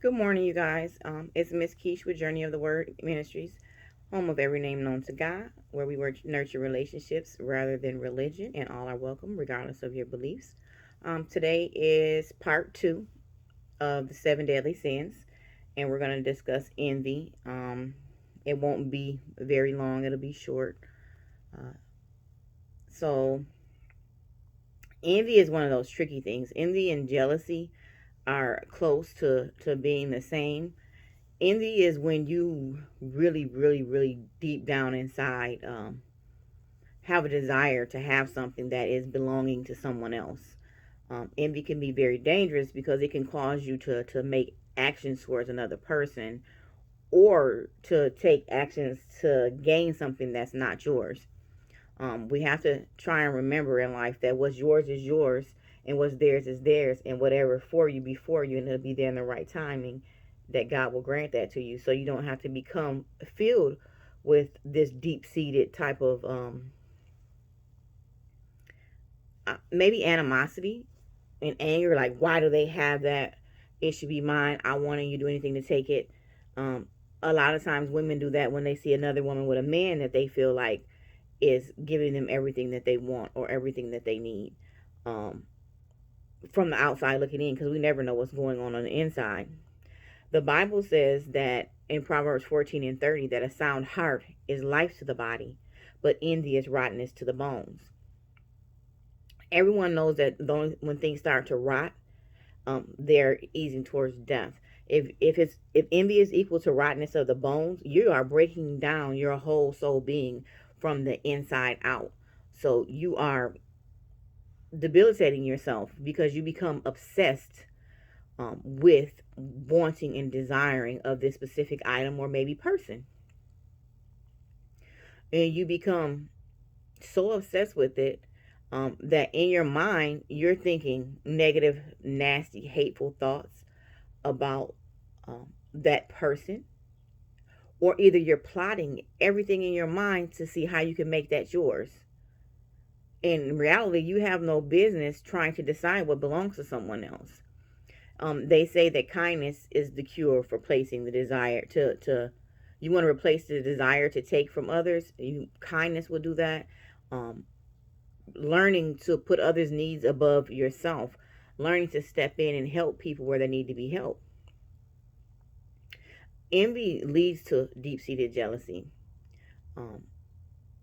Good morning, you guys. It's Miss Keish with Journey of the Word Ministries, home of every name known to God, where we work nurture relationships rather than religion, and all are welcome, regardless of your beliefs. Today is part two of the seven deadly sins, and we're going to discuss envy. It won't be very long; it'll be short. Uh, so, envy is one of those tricky things. Envy and jealousy are close to being the same. Envy is when you really deep down inside have a desire to have something that is belonging to someone else. Envy can be very dangerous because it can cause you to make actions towards another person or to take actions to gain something that's not yours. We have to try and remember in life that what's yours is yours, and what's theirs is theirs, and whatever for you before you, and it'll be there in the right timing that God will grant that to you, so you don't have to become filled with this deep-seated type of maybe animosity and anger. Like, why do they have that? It should be mine. I want you to do anything to take it. Um, a lot of times women do that when they see another woman with a man that they feel like is giving them everything that they want or everything that they need, um, from the outside looking in, because we never know what's going on the inside. The Bible says that in Proverbs 14 and 30 that a sound heart is life to the body, but envy is rottenness to the bones. Everyone knows that when things start to rot, they're easing towards death. If envy is equal to rottenness of the bones, you are breaking down your whole soul being from the inside out. So you are debilitating yourself because you become obsessed with wanting and desiring of this specific item or maybe person, and you become so obsessed with it that in your mind you're thinking negative, nasty, hateful thoughts about that person, or either you're plotting everything in your mind to see how you can make that yours. In reality, you have no business trying to decide what belongs to someone else. They say that kindness is the cure for placing the desire to you want to replace the desire to take from others. Kindness will do that. Um, Learning to put others' needs above yourself, learning to step in and help people where they need to be helped. Envy leads to deep-seated jealousy. Um,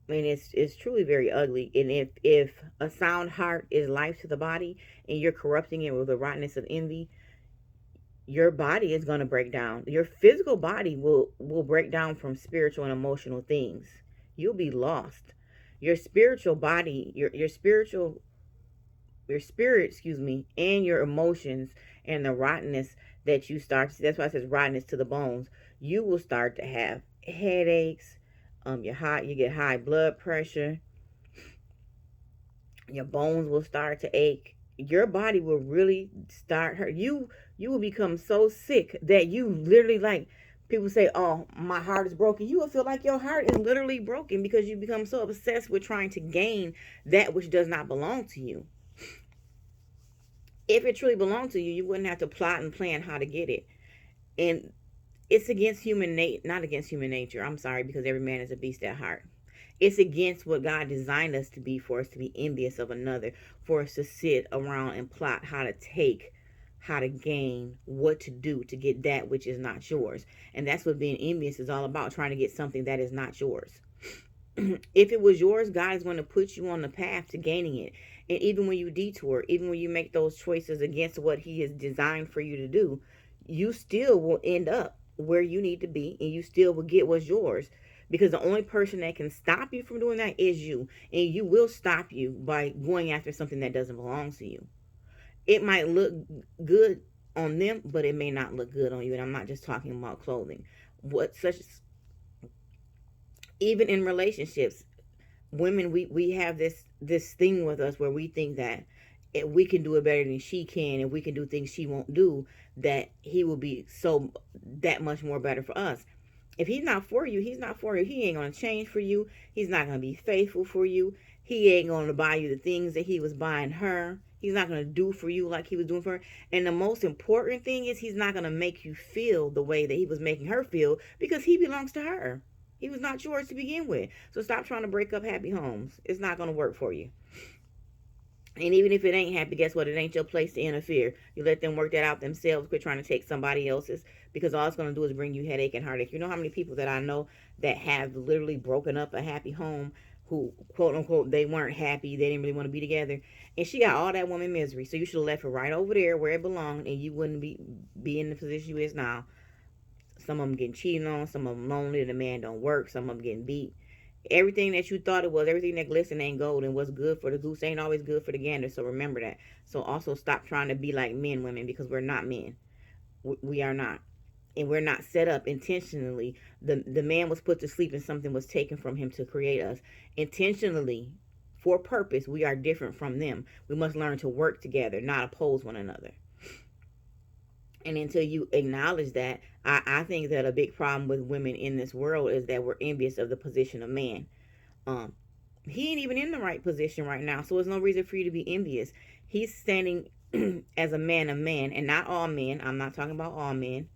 and it's truly very ugly. And if a sound heart is life to the body, and you're corrupting it with the rottenness of envy, your body is going to break down. Your physical body will break down from spiritual and emotional things. You'll be lost. Your spiritual body, your spirit, excuse me, and your emotions and the rottenness that you start to see. That's why it says rottenness to the bones. You will start to have headaches. You get high blood pressure. Your bones will start to ache. Your body will really start hurt. You will become so sick that you literally, like, people say, oh, my heart is broken. You will feel like your heart is literally broken because you become so obsessed with trying to gain that which does not belong to you. If it truly belonged to you, you wouldn't have to plot and plan how to get it. And it's against not against human nature. I'm sorry, because every man is a beast at heart. It's against what God designed us to be, for us to be envious of another, for us to sit around and plot how to take, how to gain, what to do to get that which is not yours. And that's what being envious is all about, trying to get something that is not yours. If it was yours, God is going to put you on the path to gaining it. And even when you detour, even when you make those choices against what He has designed for you to do, you still will end up where you need to be, and you still will get what's yours. Because the only person that can stop you from doing that is you. And you will stop you by going after something that doesn't belong to you. It might look good on them, but it may not look good on you. And I'm not just talking about clothing. Even in relationships, women, we have this thing with us where we think that if we can do it better than she can, and we can do things she won't do, that he will be so that much more better for us. If he's not for you, he's not for you. He ain't going to change for you. He's not going to be faithful for you. He ain't going to buy you the things that he was buying her. He's not going to do for you like he was doing for her. And the most important thing is he's not going to make you feel the way that he was making her feel, because he belongs to her. He was not yours to begin with. So stop trying to break up happy homes. It's not going to work for you. And even if it ain't happy, guess what? It ain't your place to interfere. You let them work that out themselves. Quit trying to take somebody else's, because all it's going to do is bring you headache and heartache. You know how many people that I know that have literally broken up a happy home, who, quote unquote, they weren't happy. They didn't really want to be together. And she got all that woman misery. So you should have left her right over there where it belonged, and you wouldn't be in the position you is now. Some of them getting cheated on. Some of them lonely. The man don't work. Some of them getting beat. Everything that you thought it was, everything that glistened ain't gold, and what's good for the goose ain't always good for the gander. So remember that. So also stop trying to be like men, women, because we're not men. We are not. And we're not set up intentionally. The man was put to sleep and something was taken from him to create us. Intentionally, for purpose, we are different from them. We must learn to work together, not oppose one another. And until you acknowledge that, I think that a big problem with women in this world is that we're envious of the position of man. Um, he ain't even in the right position right now, so there's no reason for you to be envious. He's standing as a man of man, and not all men. I'm not talking about all men.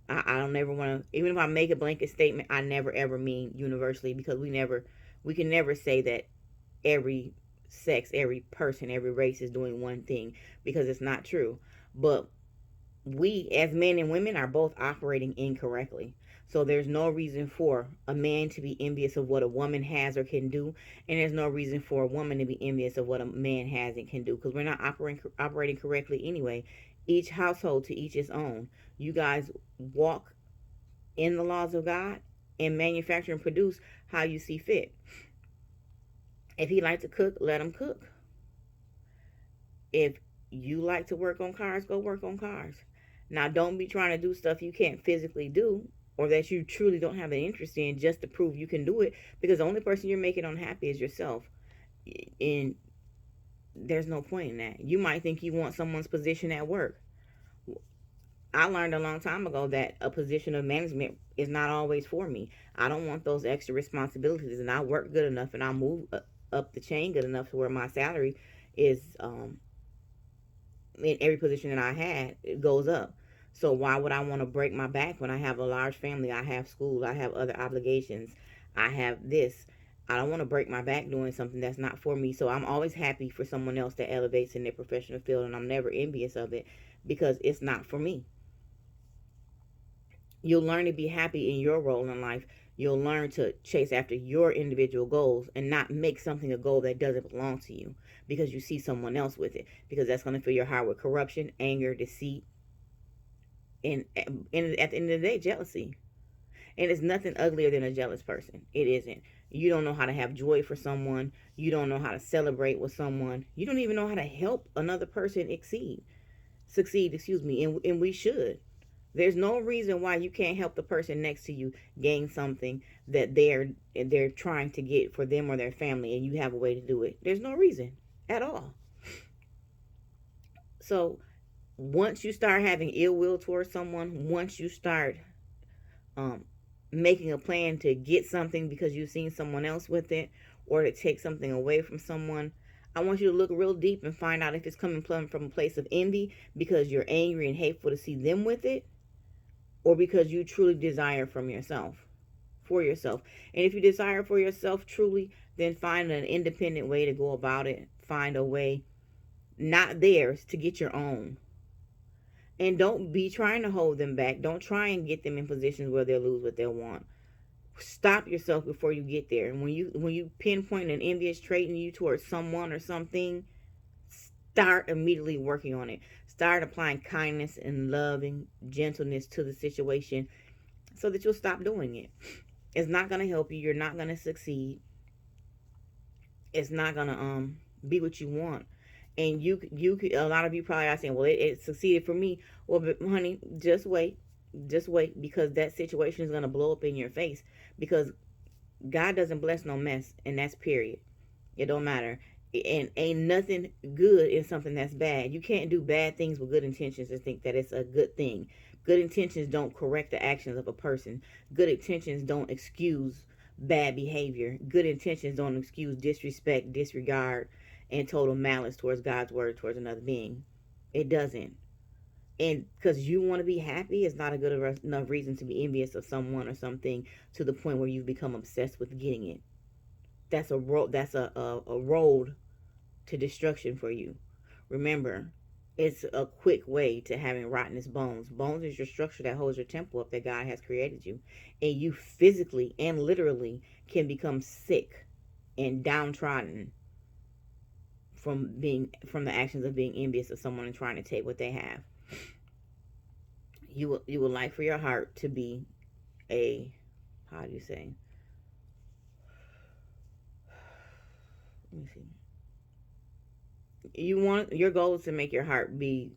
I don't ever want to, even if I make a blanket statement, I never ever mean universally, because we can never say that every sex, every person, every race is doing one thing, because it's not true. But we as men and women are both operating incorrectly. So there's no reason for a man to be envious of what a woman has or can do, and there's no reason for a woman to be envious of what a man has and can do, because we're not operating correctly anyway. Each household to each his own. You guys walk in the laws of God and manufacture and produce how you see fit. If he likes to cook, let him cook. If you like to work on cars, go work on cars. Now, don't be trying to do stuff you can't physically do, or that you truly don't have an interest in, just to prove you can do it, because the only person you're making unhappy is yourself. And there's no point in that. You might think you want someone's position at work. I learned a long time ago that a position of management is not always for me. I don't want those extra responsibilities, and I work good enough and I move up the chain good enough to where my salary is in every position that I had, it goes up. So why would I want to break my back when I have a large family? I have school, I have other obligations, I have this. I don't want to break my back doing something that's not for me. So I'm always happy for someone else that elevates in their professional field, and I'm never envious of it, because it's not for me. You'll learn to be happy in your role in life. You'll learn to chase after your individual goals and not make something a goal that doesn't belong to you because you see someone else with it. Because that's going to fill your heart with corruption, anger, deceit, and at the end of the day, jealousy. And it's nothing uglier than a jealous person. It isn't. You don't know how to have joy for someone. You don't know how to celebrate with someone. You don't even know how to help another person succeed, and we should. There's no reason why you can't help the person next to you gain something that they're trying to get for them or their family, and you have a way to do it. There's no reason at all. So once you start having ill will towards someone, once you start making a plan to get something because you've seen someone else with it, or to take something away from someone, I want you to look real deep and find out if it's coming from a place of envy because you're angry and hateful to see them with it, or because you truly desire for yourself. And if you desire for yourself truly, then find an independent way to go about it. Find a way, not theirs, to get your own. And don't be trying to hold them back. Don't try and get them in positions where they'll lose what they'll want. Stop yourself before you get there. And when you pinpoint an envious trait in you towards someone or something, start immediately working on it. Start applying kindness and love and gentleness to the situation so that you'll stop doing it. It's not going to help you. You're not going to succeed. It's not going to be what you want. And a lot of you probably are saying, well, it succeeded for me. Well, but honey, just wait, because that situation is going to blow up in your face, because God doesn't bless no mess, and that's period. It don't matter. And ain't nothing good in something that's bad. You can't do bad things with good intentions and think that it's a good thing. Good intentions don't correct the actions of a person. Good intentions don't excuse bad behavior. Good intentions don't excuse disrespect, disregard, and total malice towards God's word towards another being. It doesn't. And because you want to be happy is not a good enough reason to be envious of someone or something to the point where you've become obsessed with getting it. That's a road. That's a road to destruction for you. Remember, it's a quick way to having rottenness bones. Bones is your structure that holds your temple up that God has created you, and you physically and literally can become sick and downtrodden from the actions of being envious of someone and trying to take what they have. You would like for your heart to be a, how do you say, let me see, you want your goal is to make your heart be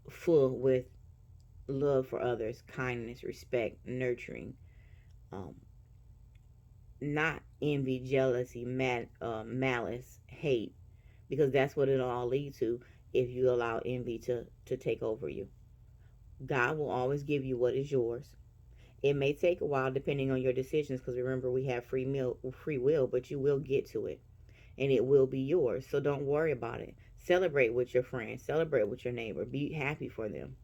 full with love for others, kindness, respect, nurturing, um, not envy, jealousy, malice, hate, because that's what it'll all lead to if you allow envy to take over you. God will always give you what is yours. It may take a while depending on your decisions, because remember we have free will, but you will get to it, and it will be yours. So don't worry about it. Celebrate with your friends. Celebrate with your neighbor. Be happy for them.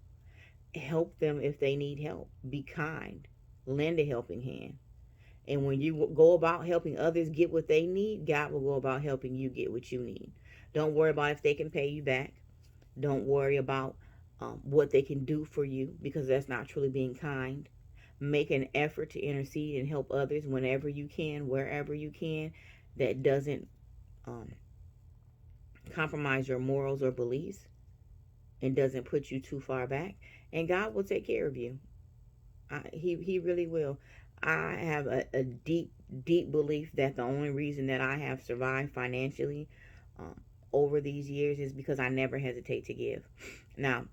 Help them if they need help. Be kind. Lend a helping hand. And when you go about helping others get what they need, God will go about helping you get what you need. Don't worry about if they can pay you back. Don't worry about what they can do for you, because that's not truly being kind. Make an effort to intercede and help others whenever you can, wherever you can. That doesn't um, compromise your morals or beliefs and doesn't put you too far back. And God will take care of you. He really will. I have a deep belief that the only reason that I have survived financially um, over these years is because I never hesitate to give. Now,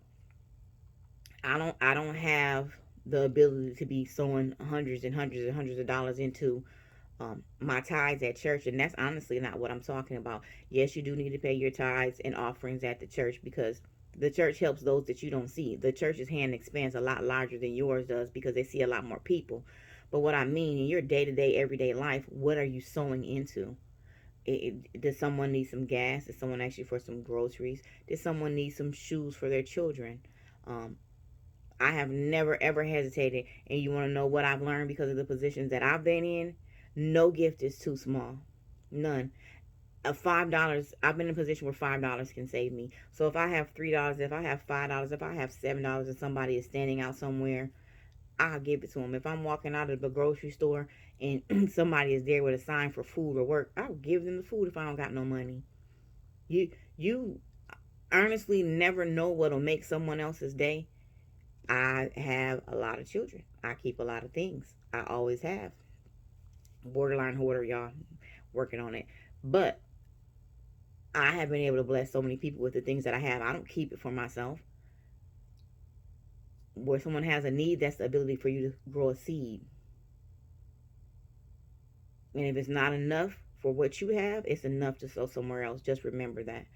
I don't have the ability to be sowing hundreds and hundreds and hundreds of dollars into my tithes at church, and that's honestly not what I'm talking about. Yes, you do need to pay your tithes and offerings at the church, because the church helps those that you don't see. The church's hand expands a lot larger than yours does because they see a lot more people. But what I mean, in your day-to-day, everyday life, what are you sowing into? Does someone need some gas? Does someone ask you for some groceries? Does someone need some shoes for their children? Um, I have never ever hesitated. And you want to know what I've learned because of the positions that I've been in? No gift is too small. None. $5, I've been in a position where $5 can save me. So if I have $3, if I have $5, if I have $7, and somebody is standing out somewhere, I'll give it to them. If I'm walking out of the grocery store and somebody is there with a sign for food or work, I'll give them the food if I don't got no money. You honestly never know what'll make someone else's day. I have a lot of children. I keep a lot of things. I always have. Borderline hoarder, y'all. Working on it. But I have been able to bless so many people with the things that I have. I don't keep it for myself. Where someone has a need, that's the ability for you to grow a seed. And if it's not enough for what you have, it's enough to sow somewhere else. Just remember that.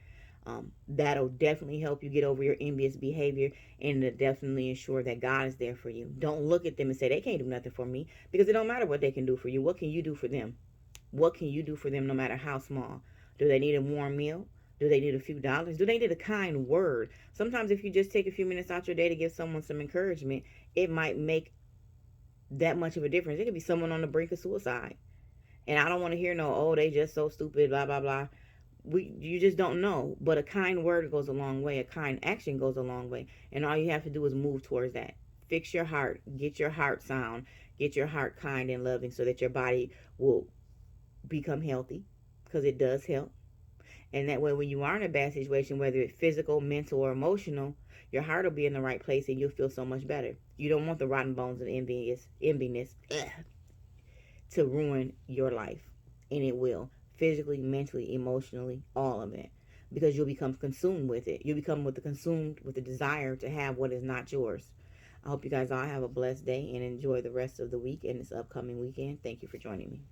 That'll definitely help you get over your envious behavior, and to definitely ensure that God is there for you. Don't look at them and say they can't do nothing for me, because it don't matter what they can do for you. What can you do for them? What can you do for them, no matter how small? Do they need a warm meal? Do they need a few dollars? Do they need a kind word? Sometimes if you just take a few minutes out your day to give someone some encouragement, it might make that much of a difference. It could be someone on the brink of suicide. And I don't want to hear no, oh, they just so stupid, blah, blah, blah. You just don't know. But a kind word goes a long way. A kind action goes a long way. And all you have to do is move towards that. Fix your heart. Get your heart sound. Get your heart kind and loving, so that your body will become healthy, because it does help. And that way, when you are in a bad situation, whether it's physical, mental, or emotional, your heart will be in the right place and you'll feel so much better. You don't want the rotten bones and enviness to ruin your life. And it will. Physically, mentally, emotionally, all of it. Because you'll become consumed with it. You'll become consumed with the desire to have what is not yours. I hope you guys all have a blessed day and enjoy the rest of the week and this upcoming weekend. Thank you for joining me.